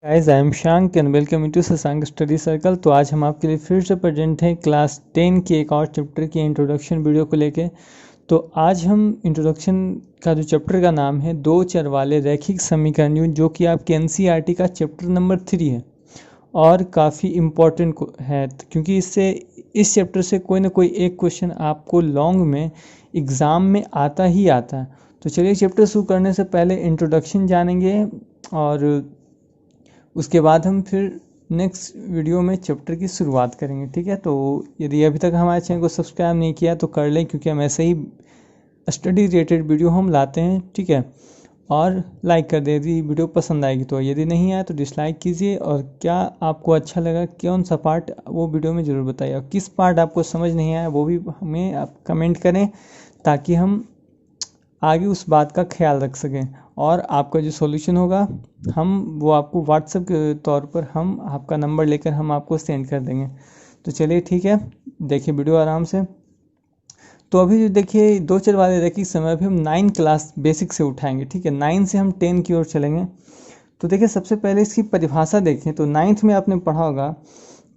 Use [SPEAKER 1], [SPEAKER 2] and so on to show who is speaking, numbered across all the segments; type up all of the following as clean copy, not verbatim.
[SPEAKER 1] Guys I am Shank and welcome to Shashank study circle. तो आज हम आपके लिए फिर से प्रेजेंट हैं क्लास 10 के एक और चैप्टर की इंट्रोडक्शन वीडियो को लेके। तो आज हम इंट्रोडक्शन का जो चैप्टर का नाम है दो चर वाले रैखिक समीकरण, जो कि आपके एनसीईआरटी का चैप्टर नंबर 3 है और काफ़ी इम्पोर्टेंट है, क्योंकि इस चैप्टर से कोई ना कोई एक क्वेश्चन आपको लॉन्ग में एग्ज़ाम में आता ही आता है। तो चलिए चैप्टर शुरू करने से पहले इंट्रोडक्शन जानेंगे और उसके बाद हम फिर नेक्स्ट वीडियो में चैप्टर की शुरुआत करेंगे। ठीक है, तो यदि अभी तक हमारे चैनल को सब्सक्राइब नहीं किया तो कर लें, क्योंकि हम ऐसे ही स्टडी रिलेटेड वीडियो हम लाते हैं। ठीक है, और लाइक कर दें यदि वीडियो पसंद आएगी तो, यदि नहीं आया तो डिसलाइक कीजिए। और क्या आपको अच्छा लगा, कौन सा पार्ट, वो वीडियो में ज़रूर बताइए। और किस पार्ट आपको समझ नहीं आया वो भी हमें आप कमेंट करें, ताकि हम आगे उस बात का ख्याल रख सकें। और आपका जो सॉल्यूशन होगा वो आपको व्हाट्सएप के तौर पर हम आपका नंबर लेकर हम आपको सेंड कर देंगे। तो चलिए ठीक है, देखिए वीडियो आराम से। तो अभी जो देखिए दो चर वाले रैखिक समय अभी हम 9 क्लास बेसिक से उठाएंगे। ठीक है, 9 से हम 10 की ओर चलेंगे। तो देखिए सबसे पहले इसकी परिभाषा देखें। तो 9th में आपने पढ़ा होगा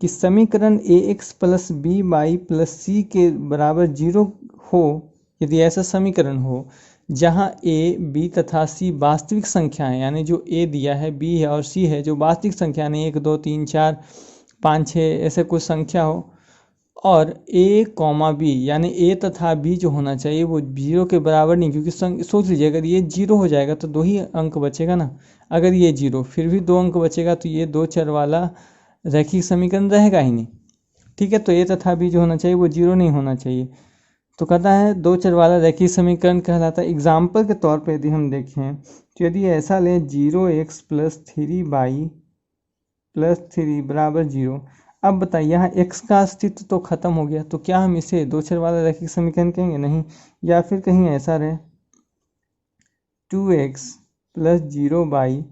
[SPEAKER 1] कि समीकरण ax plus b y plus c के बराबर 0 हो, यदि ऐसा समीकरण हो जहां a, b तथा c वास्तविक संख्या है, यानी जो a दिया है, b है और c है जो वास्तविक संख्या, यानी 1 2 3 4 5 6 ऐसे कुछ संख्या हो, और a कॉमा b यानी a तथा b जो होना चाहिए वो 0 के बराबर नहीं, क्योंकि सोच लीजिए अगर ये 0 हो जाएगा तो 2 ही अंक बचेगा ना। अगर ये 0 फिर भी 2 अंक बचेगा तो ये दो चर वाला रैखिक समीकरण रहेगा ही नहीं। ठीक है, तो a तथा b जो होना चाहिए वो 0 नहीं होना चाहिए। तो कहता है दो चर वाला रैखिक समीकरण कहलाता है। एग्जाम्पल के तौर पर यदि हम देखें तो यदि ऐसा लें 0x प्लस 3y प्लस 3 बराबर 0। अब बताइए यहाँ x का अस्तित्व तो खत्म हो गया, तो क्या हम इसे दो चर वाला रैखिक समीकरण कहेंगे? नहीं। या फिर कहीं ऐसा रहे 2x प्लस 0y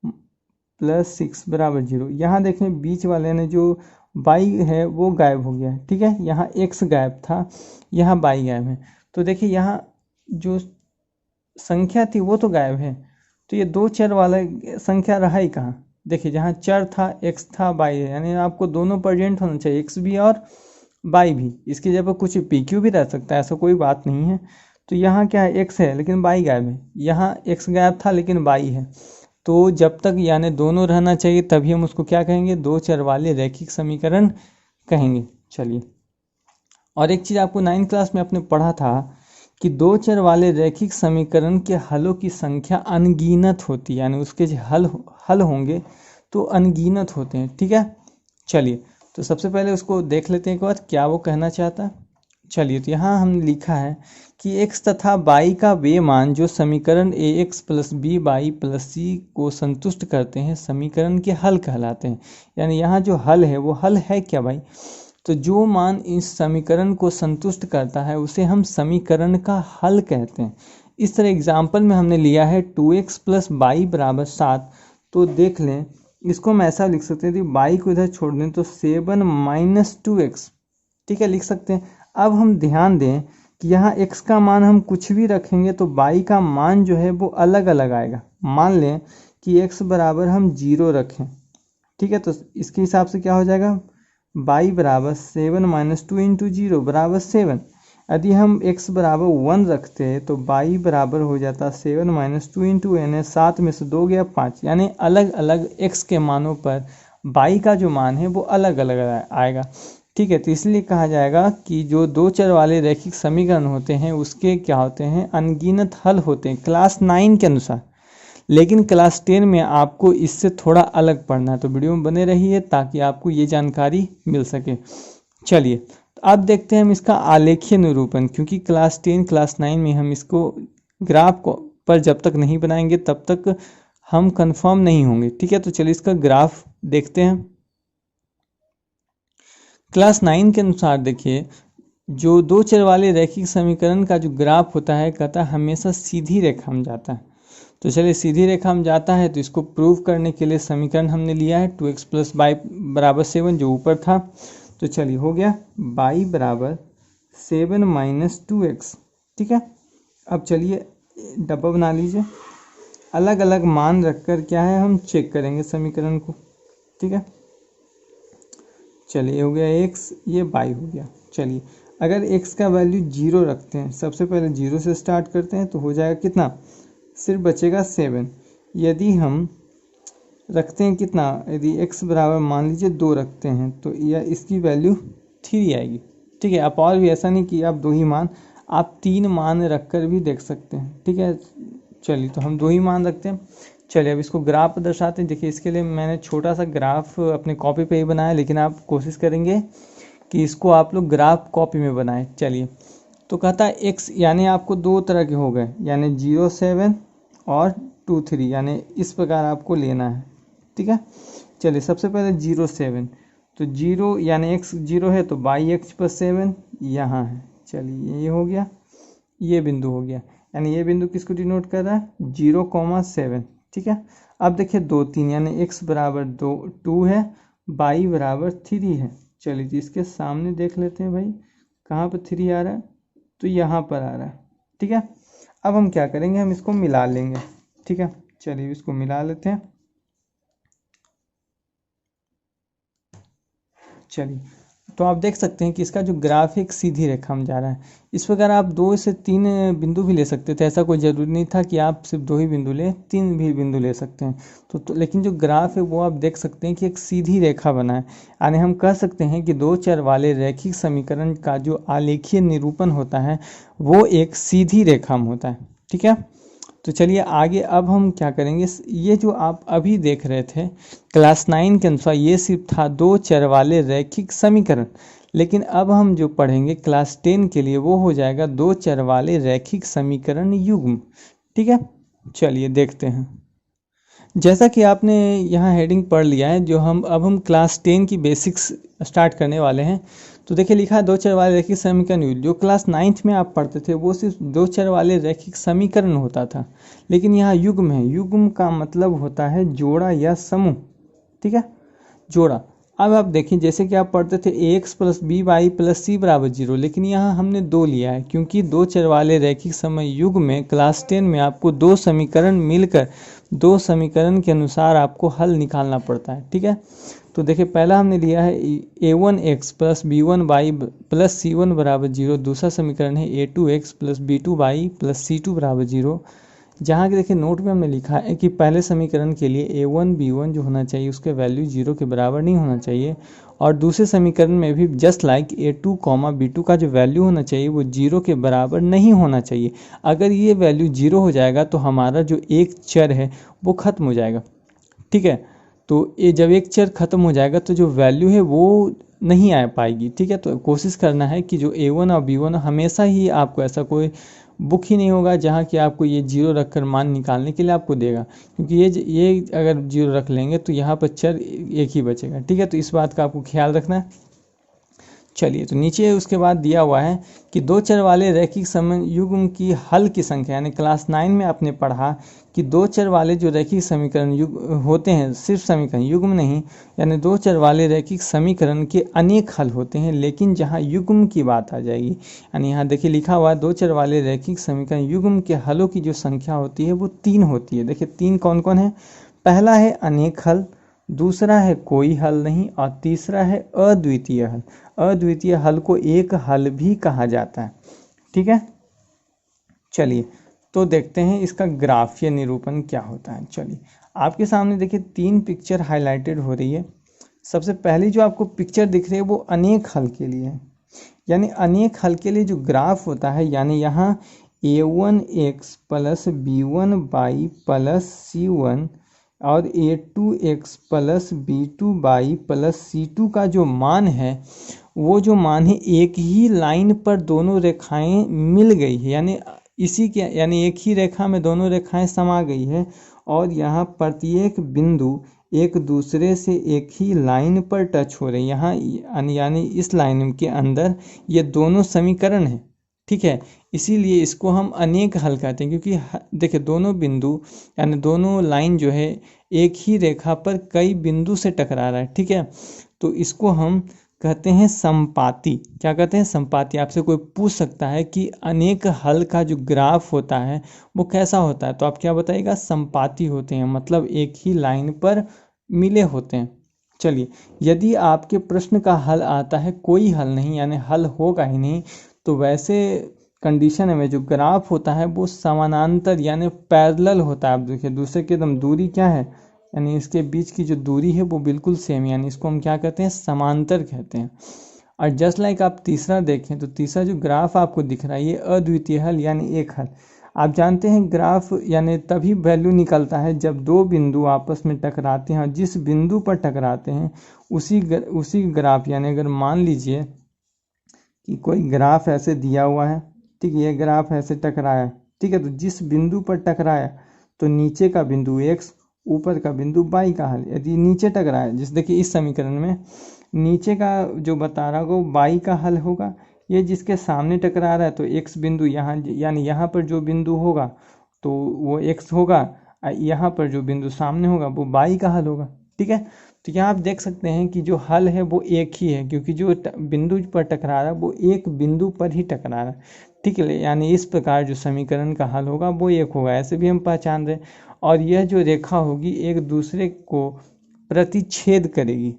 [SPEAKER 1] प्लस 6 बराबर 0। यहाँ देखें बीच वाले ने जो y है वो गायब हो गया है। ठीक है, यहाँ x गायब था, यहाँ y गायब है। तो देखिए यहाँ जो संख्या थी वो तो गायब है, तो ये दो चर वाला संख्या रहा ही कहाँ? देखिए जहाँ चर था x था y है, यानी आपको दोनों प्रेजेंट होना चाहिए, x भी और y भी। इसकी जगह कुछ पी क्यू भी रह सकता है, ऐसा कोई बात नहीं है। तो यहाँ क्या है, x है लेकिन y गायब है, यहाँ x गायब था लेकिन y है। तो जब तक यानी दोनों रहना चाहिए तभी हम उसको क्या कहेंगे, दो चर वाले रैखिक समीकरण कहेंगे। चलिए, और एक चीज़ आपको 9th क्लास में आपने पढ़ा था कि दो चर वाले रैखिक समीकरण के हलों की संख्या अनगिनत होती है, यानी उसके जो हल होंगे तो अनगिनत होते हैं। ठीक है, चलिए तो सबसे पहले उसको देख लेते हैं एक बार क्या वो कहना चाहता है। चलिए, तो यहाँ हम लिखा है कि x तथा y का वे मान जो समीकरण ax plus b y plus c को संतुष्ट करते हैं समीकरण के हल कहलाते हैं। यानी यहाँ जो हल है वो हल है क्या भाई? तो जो मान इस समीकरण को संतुष्ट करता है उसे हम समीकरण का हल कहते हैं। इस तरह एग्जाम्पल में हमने लिया है 2x प्लस वाई बराबर 7। तो देख लें, इसको हम ऐसा लिख सकते हैं, यदि y को इधर छोड़ दें तो 7 माइनस 2x। ठीक है, लिख सकते हैं। अब हम ध्यान दें कि यहाँ x का मान हम कुछ भी रखेंगे तो y का मान जो है वो अलग अलग आएगा। मान लें कि x बराबर हम 0 रखें। ठीक है, तो इसके हिसाब से क्या हो जाएगा, y बराबर 7 माइनस 2 इंटू 0 बराबर 7। यदि हम x बराबर 1 रखते हैं तो y बराबर हो जाता 7 माइनस 2 इंटू एन, 7 में से 2 गया 5। यानी अलग अलग x के मानों पर y का जो मान है वो अलग अलग आएगा। ठीक है, तो इसलिए कहा जाएगा कि जो दो चर वाले रैखिक समीकरण होते हैं उसके क्या होते हैं, अनगिनत हल होते हैं क्लास 9 के अनुसार। लेकिन क्लास 10 में आपको इससे थोड़ा अलग पढ़ना है, तो वीडियो में बने रहिए ताकि आपको ये जानकारी मिल सके। चलिए, तो अब देखते हैं हम इसका आलेखीय निरूपण, क्योंकि क्लास 10 क्लास 9 में हम इसको ग्राफ को पर जब तक नहीं बनाएंगे तब तक हम कंफर्म नहीं होंगे। ठीक है, तो चलिए इसका ग्राफ देखते हैं। क्लास 9 के अनुसार देखिए, जो दो चर वाले रैखिक समीकरण का जो ग्राफ होता है कहता है हमेशा सीधी रेखा में जाता है। तो चलिए सीधी रेखा में जाता है, तो इसको प्रूव करने के लिए समीकरण हमने लिया है 2x प्लस वाई बराबर 7 जो ऊपर था। तो चलिए हो गया y बराबर 7 माइनस 2x। ठीक है, अब चलिए डब्बा बना लीजिए। अलग अलग मान रखकर क्या है हम चेक करेंगे समीकरण को। ठीक है, चलिए हो गया x, ये y हो गया। चलिए अगर x का वैल्यू 0 रखते हैं, सबसे पहले 0 से स्टार्ट करते हैं तो हो जाएगा कितना, सिर्फ बचेगा 7। यदि हम रखते हैं कितना, यदि x बराबर मान लीजिए 2 रखते हैं तो यह इसकी वैल्यू 3 आएगी। ठीक है, आप और भी ऐसा नहीं कि आप 2 ही मान, आप 3 मान रख कर भी देख सकते हैं। ठीक है, चलिए तो हम 2 ही मान रखते हैं। चलिए अब इसको ग्राफ दर्शाते हैं। देखिए इसके लिए मैंने छोटा सा ग्राफ अपने कॉपी पे ही बनाया, लेकिन आप कोशिश करेंगे कि इसको आप लोग ग्राफ कॉपी में बनाएं। चलिए तो कहता है x, यानी आपको 2 तरह के हो गए, यानी 0 7 और 2 3, यानी इस प्रकार आपको लेना है। ठीक है, चलिए सबसे पहले 0 7, तो 0 यानी x 0 है तो बाई x + 7 यहाँ है। चलिए ये हो गया, ये बिंदु हो गया, यानी ये बिंदु किसको डिनोट कर रहा है, 0,7। ठीक है, अब देखिए 2 3, यानी x बराबर 2 है, y बराबर 3 है। चलिए तो इसके सामने देख लेते हैं भाई कहाँ पर 3 आ रहा है, तो यहाँ पर आ रहा है। ठीक है, अब हम क्या करेंगे, हम इसको मिला लेंगे। ठीक है, चलिए इसको मिला लेते हैं। चलिए तो आप देख सकते हैं कि इसका जो ग्राफ है एक सीधी रेखा में जा रहा है। इस प्रकार आप 2 से 3 बिंदु भी ले सकते थे, ऐसा कोई ज़रूरी नहीं था कि आप सिर्फ 2 ही बिंदु लें, 3 भी बिंदु ले सकते हैं। तो लेकिन जो ग्राफ है वो आप देख सकते हैं कि एक सीधी रेखा बना है, यानी हम कह सकते हैं कि 2 चर वाले रैखिक समीकरण का जो आलेखीय निरूपण होता है वो एक सीधी रेखा में होता है। ठीक है, तो चलिए आगे अब हम क्या करेंगे, ये जो आप अभी देख रहे थे क्लास 9 के अनुसार ये सिर्फ था 2 चर वाले रैखिक समीकरण, लेकिन अब हम जो पढ़ेंगे क्लास 10 के लिए वो हो जाएगा 2 चर वाले रैखिक समीकरण युग्म। ठीक है, चलिए देखते हैं। जैसा कि आपने यहाँ हेडिंग पढ़ लिया है, जो हम क्लास 10 की बेसिक्स स्टार्ट करने वाले हैं। तो देखिए लिखा है 2 चर वाले रैखिक समीकरण युग्म। जो क्लास 9th में आप पढ़ते थे वो सिर्फ 2 चर वाले रैखिक समीकरण होता था, लेकिन यहाँ युग्म है। युग्म का मतलब होता है जोड़ा या समूह। ठीक है, जोड़ा। अब आप देखिए जैसे कि आप पढ़ते थे ax + by + c = 0, लेकिन यहाँ हमने 2 लिया है क्योंकि 2 चर वाले रैखिक समय युग्म में क्लास 10 में आपको 2 समीकरण मिलकर 2 समीकरण के अनुसार आपको हल निकालना पड़ता है। ठीक है, तो देखिए पहला हमने लिया है a1x + b1y + c1 = 0। दूसरा समीकरण है a2x + b2y + c2 = 0। जहाँ कि देखिए नोट में हमने लिखा है कि पहले समीकरण के लिए a1 b1 जो होना चाहिए उसके वैल्यू 0 के बराबर नहीं होना चाहिए, और दूसरे समीकरण में भी जस्ट लाइक a2, b2 का जो वैल्यू होना चाहिए वो 0 के बराबर नहीं होना चाहिए। अगर ये वैल्यू 0 हो जाएगा तो हमारा जो एक चर है वो खत्म हो जाएगा। ठीक है, तो ये जब एक चर खत्म हो जाएगा तो जो वैल्यू है वो नहीं आ पाएगी। ठीक है, तो कोशिश करना है कि जो a1 और b1 हमेशा ही आपको ऐसा कोई बुक ही नहीं होगा जहाँ कि आपको ये 0 रखकर मान निकालने के लिए आपको देगा, क्योंकि ये अगर 0 रख लेंगे तो यहाँ पर चर एक ही बचेगा। ठीक है, तो इस बात का आपको ख्याल रखना है। चलिए तो नीचे उसके बाद दिया हुआ है कि 2 चर वाले रैखिक युग्म की हल की संख्या, यानी क्लास 9 में आपने पढ़ा कि 2 चर वाले जो रैखिक समीकरण होते हैं, सिर्फ समीकरण युग्म नहीं, यानी 2 चर वाले रैखिक समीकरण के अनेक हल होते हैं, लेकिन जहाँ युग्म की बात आ जाएगी, यानी यहाँ देखिए लिखा हुआ है 2 चर वाले रैखिक समीकरण युग्म के हलों की जो संख्या होती है वो 3 होती है। देखिए 3 कौन कौन है, पहला है अनेक हल, दूसरा है कोई हल नहीं, और तीसरा है अद्वितीय हल। अद्वितीय हल को एक हल भी कहा जाता है। ठीक है, चलिए तो देखते हैं इसका ग्राफीय निरूपण क्या होता है। चलिए आपके सामने देखिए 3 पिक्चर हाईलाइटेड हो रही है। सबसे पहली जो आपको पिक्चर दिख रही है वो अनेक हल के लिए है, यानी अनेक हल के लिए जो ग्राफ होता है, यानी यहाँ a1x + b1y + c1 और a2x + b2y + c2 का जो मान है वो जो मान है एक ही लाइन पर दोनों रेखाएं मिल गई है, यानी एक ही रेखा में दोनों रेखाएं समा गई है, और यहाँ प्रत्येक बिंदु एक दूसरे से एक ही लाइन पर टच हो रही है। यहाँ यानी इस लाइन के अंदर ये दोनों समीकरण है। ठीक है, इसीलिए इसको हम अनेक हल कहते हैं, क्योंकि देखिए दोनों बिंदु यानी दोनों लाइन जो है एक ही रेखा पर कई बिंदु से टकरा रहा है। ठीक है, तो इसको हम कहते हैं संपाती। क्या कहते हैं? संपाती। आपसे कोई पूछ सकता है कि अनेक हल का जो ग्राफ होता है वो कैसा होता है, तो आप क्या बताइएगा? संपाती होते हैं, मतलब एक ही लाइन पर मिले होते हैं। चलिए, यदि आपके प्रश्न का हल आता है कोई हल नहीं, यानी हल होगा ही नहीं, तो वैसे कंडीशन में जो ग्राफ होता है वो समानांतर यानी पैरेलल होता है। आप देखिए दूसरे की एकदम दूरी क्या है, यानी इसके बीच की जो दूरी है वो बिल्कुल सेम, यानी इसको हम क्या कहते हैं? समांतर कहते हैं। और जस्ट लाइक आप तीसरा देखें तो तीसरा जो ग्राफ आपको दिख रहा है ये अद्वितीय हल यानी एक हल। आप जानते हैं ग्राफ यानी तभी वैल्यू निकलता है जब दो बिंदु आपस में टकराते हैं, और जिस बिंदु पर टकराते हैं उसी ग्राफ, यानी अगर मान लीजिए कि कोई ग्राफ ऐसे दिया हुआ है, ठीक है, ये ग्राफ ऐसे टकराया, ठीक है, तो जिस बिंदु पर टकराया तो नीचे का बिंदु x, ऊपर का बिंदु y का हल। यदि नीचे टकराया, जैसे देखिए इस समीकरण में नीचे का जो बता रहा होगा वो y का हल होगा, ये जिसके सामने टकरा रहा है तो x बिंदु यहाँ, यानी यहाँ पर जो बिंदु होगा तो वो x होगा, यहाँ पर जो बिंदु सामने होगा वो y का हल होगा। ठीक है, तो यहाँ आप देख सकते हैं कि जो हल है वो एक ही है, क्योंकि जो बिंदु पर टकरा रहा है वो एक बिंदु पर ही टकरा रहा है। ठीक है, यानी इस प्रकार जो समीकरण का हल होगा वो एक होगा, ऐसे भी हम पहचान रहे। और यह जो रेखा होगी एक दूसरे को प्रतिच्छेद करेगी।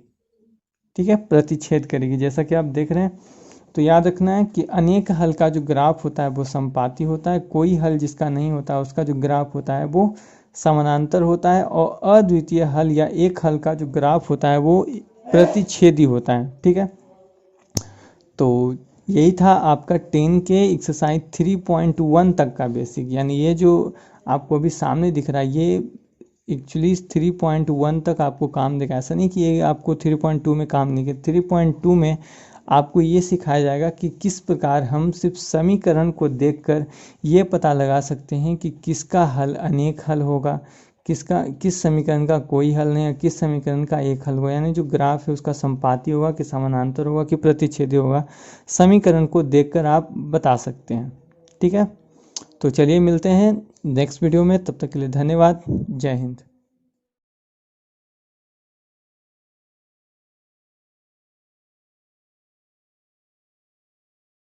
[SPEAKER 1] ठीक है, प्रतिच्छेद करेगी, जैसा कि आप देख रहे हैं। तो याद रखना है कि अनेक हल का जो ग्राफ होता है वो संपाती होता है, कोई हल जिसका नहीं होता उसका जो ग्राफ होता है वो समानांतर होता है, और अद्वितीय हल या एक हल का जो ग्राफ होता है वो प्रतिच्छेदी होता है। ठीक है, तो यही था आपका 10 के एक्सरसाइज 3.1 तक का बेसिक, यानी ये जो आपको अभी सामने दिख रहा है ये एक्चुअली 3.1 तक आपको काम देगा। ऐसा नहीं कि ये आपको 3.2 में काम नहीं किया। 3.2 में आपको ये सिखाया जाएगा कि किस प्रकार हम सिर्फ समीकरण को देखकर ये पता लगा सकते हैं कि किसका हल अनेक हल होगा, किस समीकरण का कोई हल नहीं है, किस समीकरण का एक हल होगा, यानी जो ग्राफ है उसका संपाती होगा कि समानांतर होगा कि प्रतिच्छेदी होगा, समीकरण को देखकर आप बता सकते हैं। ठीक है, तो चलिए मिलते हैं नेक्स्ट वीडियो में, तब तक के लिए धन्यवाद। जय हिंद।